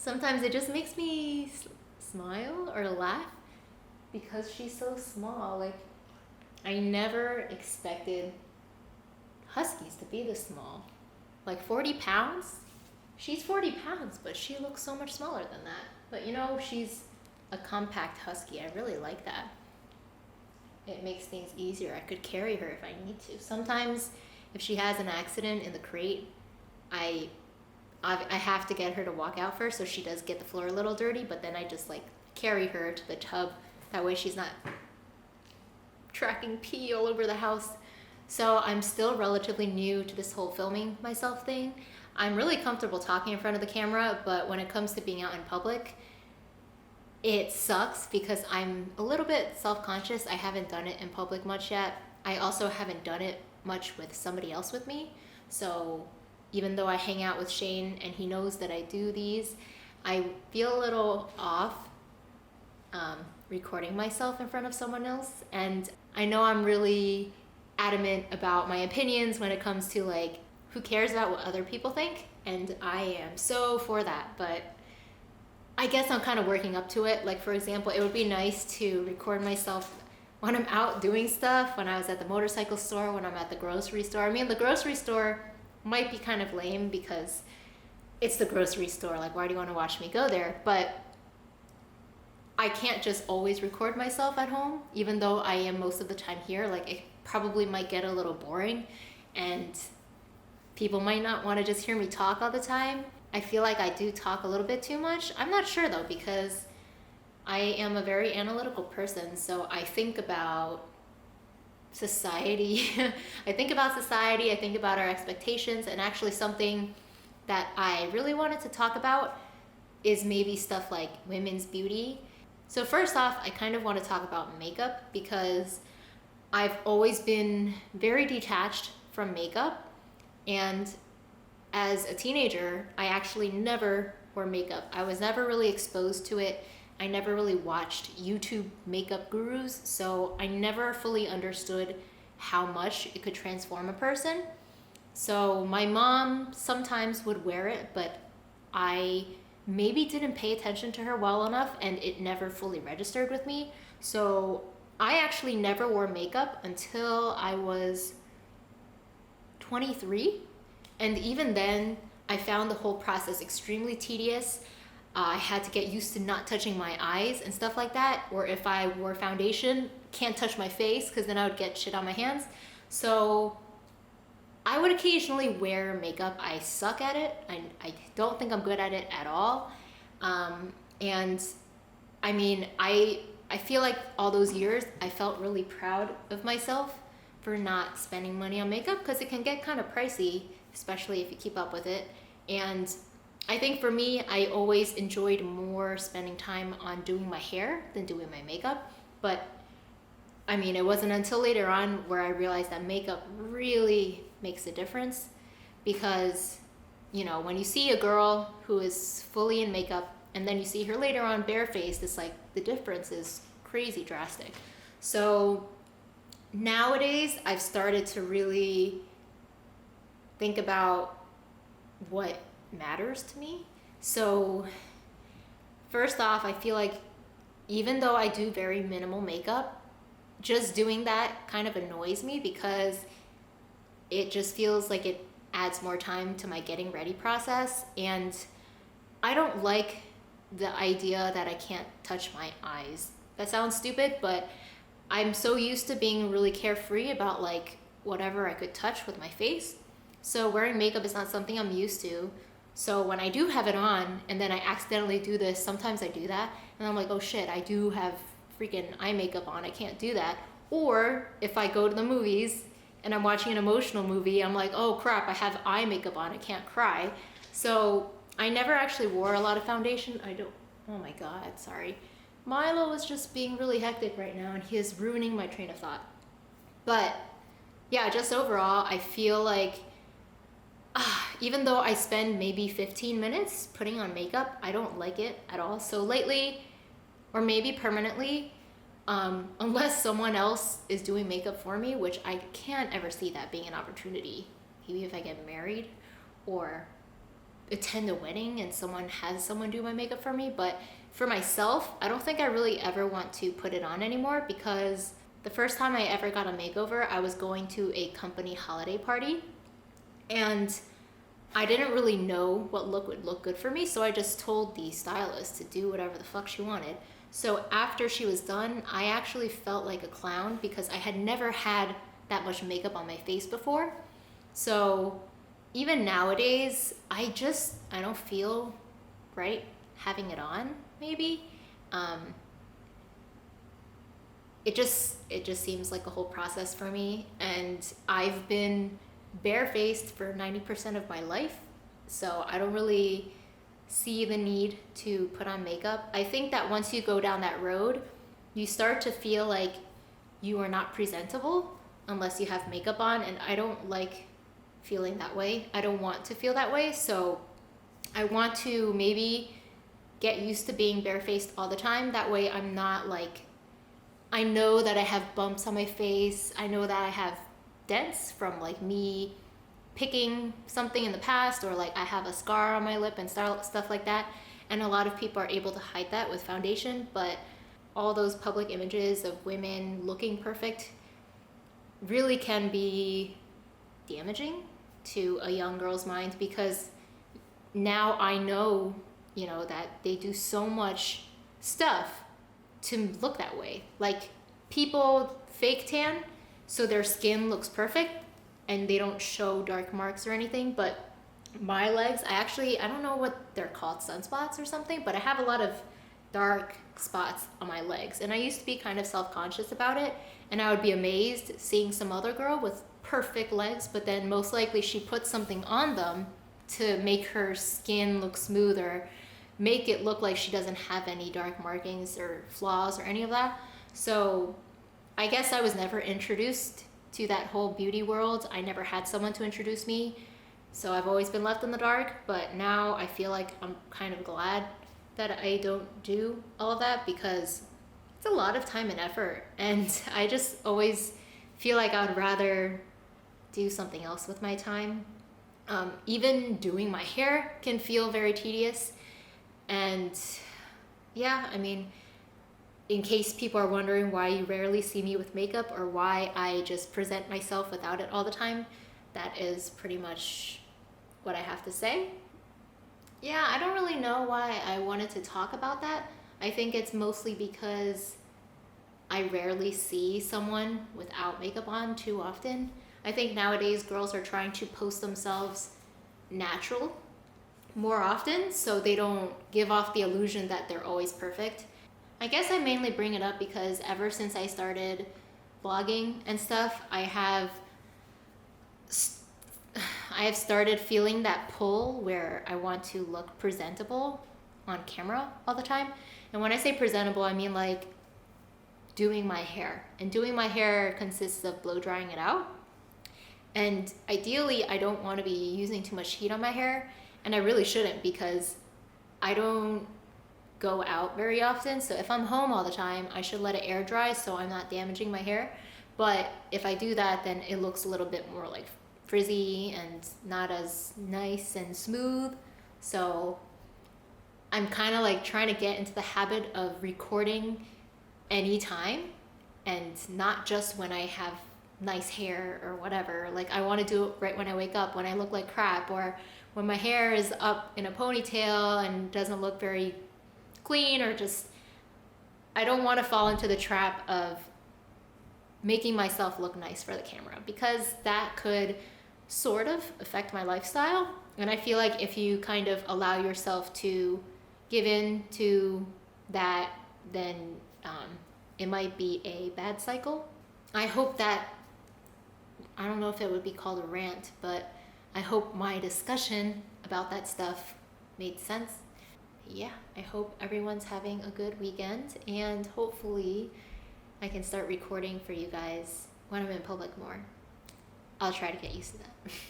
Sometimes it just makes me smile or laugh because she's so small. Like, I never expected huskies to be this small. Like 40 pounds? She's 40 pounds, but she looks so much smaller than that. But you know, she's a compact husky. I really like that. It makes things easier. I could carry her if I need to. Sometimes, if she has an accident in the crate, I I have to get her to walk out first, so she does get the floor a little dirty, but then I just like carry her to the tub. That way she's not tracking pee all over the house. So I'm still relatively new to this whole filming myself thing. I'm really comfortable talking in front of the camera, but when it comes to being out in public, it sucks because I'm a little bit self-conscious. I haven't done it in public much yet. I also haven't done it much with somebody else with me. So even though I hang out with Shane and he knows that I do these, I feel a little off recording myself in front of someone else. And I know I'm really adamant about my opinions when it comes to like, who cares about what other people think? And I am so for that, but I guess I'm kind of working up to it. Like, for example, it would be nice to record myself when I'm out doing stuff, when I was at the motorcycle store, when I'm at the grocery store. I mean, the grocery store might be kind of lame because it's the grocery store. Like, why do you want to watch me go there? But I can't just always record myself at home, even though I am most of the time here. Like, it probably might get a little boring and people might not want to just hear me talk all the time. I feel like I do talk a little bit too much. I'm not sure though, because I am a very analytical person. So I think about society. I think about society, I think about our expectations, and actually something that I really wanted to talk about is maybe stuff like women's beauty. So first off, I kind of want to talk about makeup because I've always been very detached from makeup, and as a teenager, I actually never wore makeup. I was never really exposed to it. I never really watched YouTube makeup gurus, so I never fully understood how much it could transform a person. So my mom sometimes would wear it, but I maybe didn't pay attention to her well enough and it never fully registered with me. So I actually never wore makeup until I was 23. And even then, I found the whole process extremely tedious. I had to get used to not touching my eyes and stuff like that. Or if I wore foundation, can't touch my face because then I would get shit on my hands. So I would occasionally wear makeup. I suck at it. I don't think I'm good at it at all. And I mean, I feel like all those years, I felt really proud of myself for not spending money on makeup because it can get kind of pricey, especially if you keep up with it. And I think for me, I always enjoyed more spending time on doing my hair than doing my makeup. But I mean, it wasn't until later on where I realized that makeup really makes a difference because, you know, when you see a girl who is fully in makeup and then you see her later on barefaced, it's like the difference is crazy drastic. So nowadays, I've started to really think about what matters to me. So first off, I feel like even though I do very minimal makeup, just doing that kind of annoys me because it just feels like it adds more time to my getting ready process. And I don't like the idea that I can't touch my eyes. That sounds stupid, but I'm so used to being really carefree about like whatever I could touch with my face. So wearing makeup is not something I'm used to. So when I do have it on and then I accidentally do this, sometimes I do that and I'm like, oh shit, I do have freaking eye makeup on. I can't do that. Or if I go to the movies and I'm watching an emotional movie, I'm like, oh crap, I have eye makeup on. I can't cry. So I never actually wore a lot of foundation. Oh my God, sorry. Milo is just being really hectic right now and he is ruining my train of thought. But yeah, just overall, I feel like even though I spend maybe 15 minutes putting on makeup, I don't like it at all. So lately, or maybe permanently, unless someone else is doing makeup for me, which I can't ever see that being an opportunity, maybe if I get married or attend a wedding and someone has someone do my makeup for me. But for myself, I don't think I really ever want to put it on anymore, because the first time I ever got a makeover, I was going to a company holiday party, and I didn't really know what look would look good for me, so I just told the stylist to do whatever the fuck she wanted. So after she was done, I actually felt like a clown because I had never had that much makeup on my face before. So even nowadays, I don't feel right having it on, maybe. Um, it just seems like a whole process for me, and I've been barefaced for 90% of my life, so I don't really see the need to put on makeup. I think that once you go down that road, you start to feel like you are not presentable unless you have makeup on, and I don't like feeling that way. I don't want to feel that way, so I want to maybe get used to being barefaced all the time. That way I'm not like, I know that I have bumps on my face. I know that I have dents from like me picking something in the past, or like I have a scar on my lip and stuff like that. And a lot of people are able to hide that with foundation, but all those public images of women looking perfect really can be damaging to a young girl's mind, because now I know, that they do so much stuff to look that way. Like, people fake tan so their skin looks perfect and they don't show dark marks or anything. But my legs, I don't know what they're called, sunspots or something, but I have a lot of dark spots on my legs, and I used to be kind of self-conscious about it, and I would be amazed seeing some other girl with perfect legs, but then most likely she put something on them to make her skin look smoother, make it look like she doesn't have any dark markings or flaws or any of that. So I guess I was never introduced to that whole beauty world. I never had someone to introduce me, so I've always been left in the dark. But now I feel like I'm kind of glad that I don't do all of that, because it's a lot of time and effort, and I just always feel like I would rather do something else with my time. Even doing my hair can feel very tedious. And yeah, I mean, in case people are wondering why you rarely see me with makeup or why I just present myself without it all the time, that is pretty much what I have to say. Yeah, I don't really know why I wanted to talk about that. I think it's mostly because I rarely see someone without makeup on too often. I think nowadays girls are trying to post themselves natural more often, so they don't give off the illusion that they're always perfect. I guess I mainly bring it up because ever since I started vlogging and stuff, I have started feeling that pull where I want to look presentable on camera all the time. And when I say presentable, I mean like doing my hair. And doing my hair consists of blow drying it out. And ideally, I don't want to be using too much heat on my hair. And I really shouldn't, because I don't go out very often. So if I'm home all the time, I should let it air dry so I'm not damaging my hair. But if I do that, then it looks a little bit more like frizzy and not as nice and smooth. So I'm kind of like trying to get into the habit of recording anytime, and not just when I have nice hair or whatever. Like, I want to do it right when I wake up, when I look like crap, or when my hair is up in a ponytail and doesn't look very clean, or just, I don't want to fall into the trap of making myself look nice for the camera, because that could sort of affect my lifestyle. And I feel like if you kind of allow yourself to give in to that, then it might be a bad cycle. I hope that, I don't know if it would be called a rant, but I hope my discussion about that stuff made sense. Yeah, I hope everyone's having a good weekend, and hopefully I can start recording for you guys when I'm in public more. I'll try to get used to that.